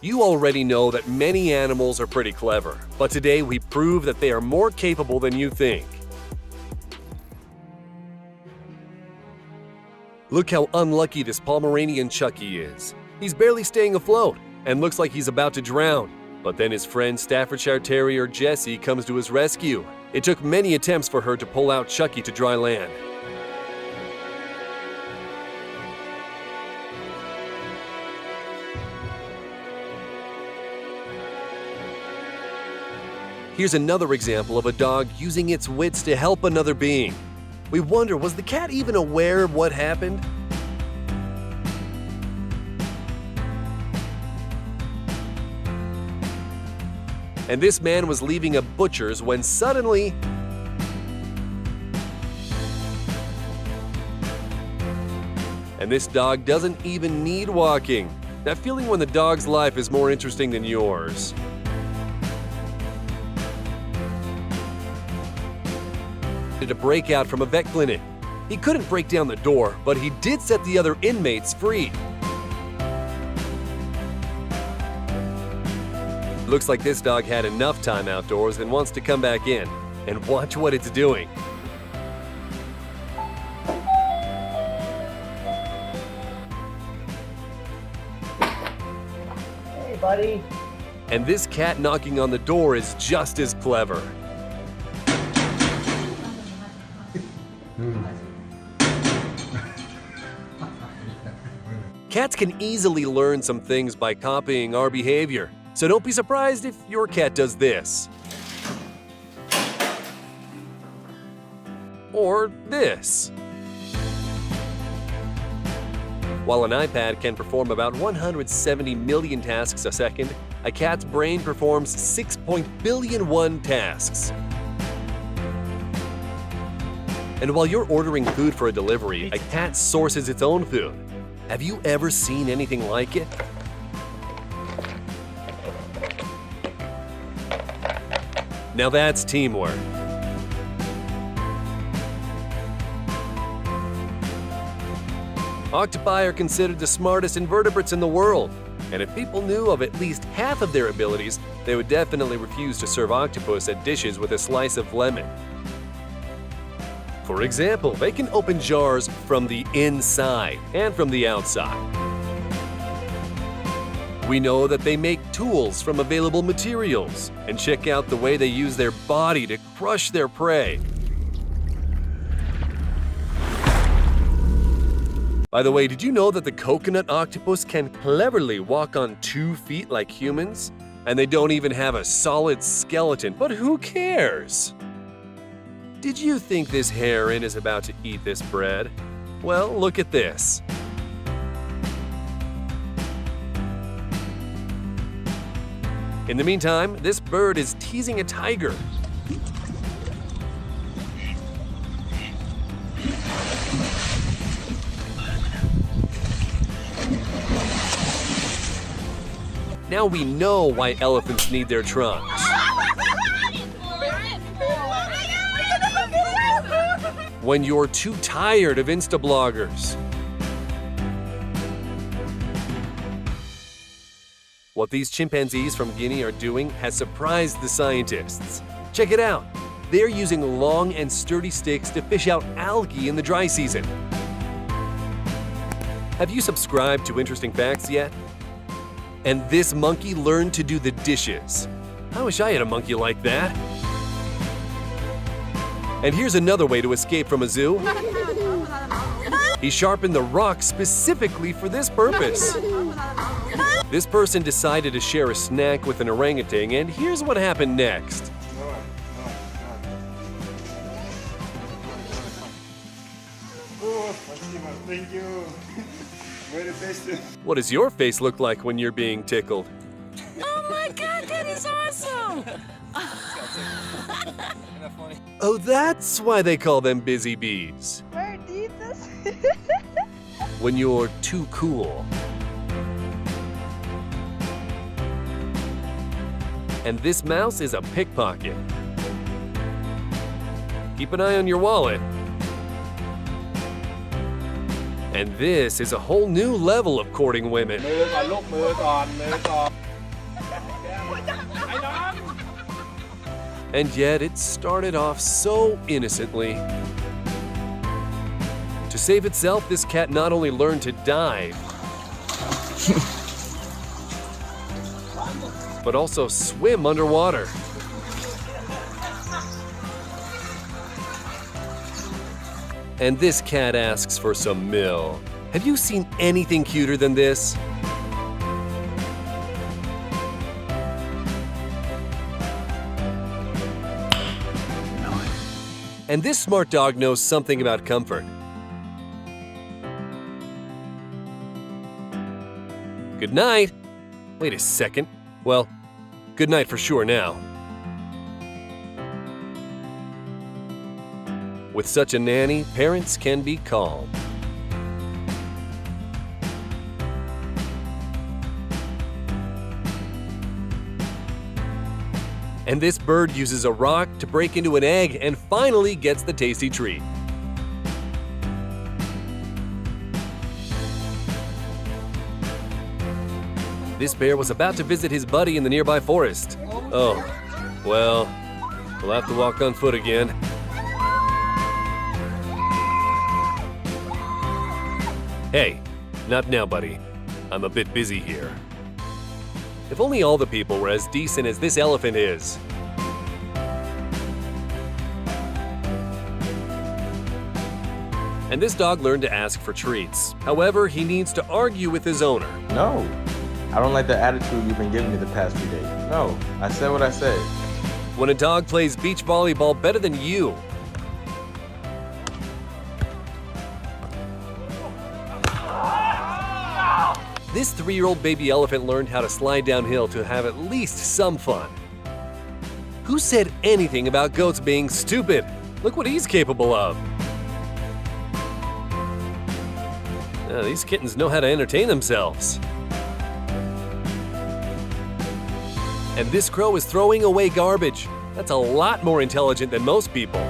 You already know that many animals are pretty clever, but today we prove that they are more capable than you think. Look how unlucky this Pomeranian Chucky is. He's barely staying afloat and looks like he's about to drown. But then his friend Staffordshire Terrier Jessie comes to his rescue. It took many attempts for her to pull out Chucky to dry land. Here's another example of a dog using its wits to help another being. We wonder, was the cat even aware of what happened? And this man was leaving a butcher's when suddenly and this dog doesn't even need walking. That feeling when the dog's life is more interesting than yours. To break out from a vet clinic. He couldn't break down the door, but he did set the other inmates free. Looks like this dog had enough time outdoors and wants to come back in. And watch what it's doing. Hey, buddy. And this cat knocking on the door is just as clever. Cats can easily learn some things by copying our behavior, so don't be surprised if your cat does this. Or this. While an iPad can perform about 170 million tasks a second, a cat's brain performs 6.1 billion tasks. And while you're ordering food for a delivery, a cat sources its own food. Have you ever seen anything like it? Now that's teamwork. Octopi are considered the smartest invertebrates in the world. And if people knew of at least half of their abilities, they would definitely refuse to serve octopus at dishes with a slice of lemon. For example, they can open jars from the inside and from the outside. We know that they make tools from available materials, and check out the way they use their body to crush their prey. By the way, did you know that the coconut octopus can cleverly walk on 2 feet like humans? And they don't even have a solid skeleton, but who cares? Did you think this heron is about to eat this bread? Well, look at this. In the meantime, this bird is teasing a tiger. Now we know why elephants need their trunks. When you're too tired of Insta-bloggers. What these chimpanzees from Guinea are doing has surprised the scientists. Check it out. They're using long and sturdy sticks to fish out algae in the dry season. Have you subscribed to Interesting Facts yet? And this monkey learned to do the dishes. I wish I had a monkey like that. And here's another way to escape from a zoo. He sharpened the rock specifically for this purpose. This person decided to share a snack with an orangutan, and here's what happened next. Thank you. Very tasty. What does your face look like when you're being tickled? Oh my God, that is awesome! Oh, that's why they call them busy bees. Malditos. When you're too cool. And this mouse is a pickpocket. Keep an eye on your wallet. And this is a whole new level of courting women. And yet it started off so innocently. To save itself, this cat not only learned to dive, but also swim underwater. And this cat asks for some meal. Have you seen anything cuter than this? And this smart dog knows something about comfort. Good night. Wait a second. Well, good night for sure now. With such a nanny, parents can be calm. And this bird uses a rock to break into an egg and finally gets the tasty treat. This bear was about to visit his buddy in the nearby forest. Oh, well, we'll have to walk on foot again. Hey, not now, buddy. I'm a bit busy here. If only all the people were as decent as this elephant is. And this dog learned to ask for treats. However, he needs to argue with his owner. No, I don't like the attitude you've been giving me the past few days. No, I said what I said. When a dog plays beach volleyball better than you, this 3-year-old baby elephant learned how to slide downhill to have at least some fun. Who said anything about goats being stupid? Look what he's capable of. These kittens know how to entertain themselves. And this crow is throwing away garbage. That's a lot more intelligent than most people.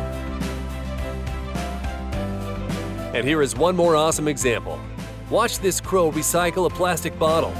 And here is one more awesome example. Watch this crow recycle a plastic bottle.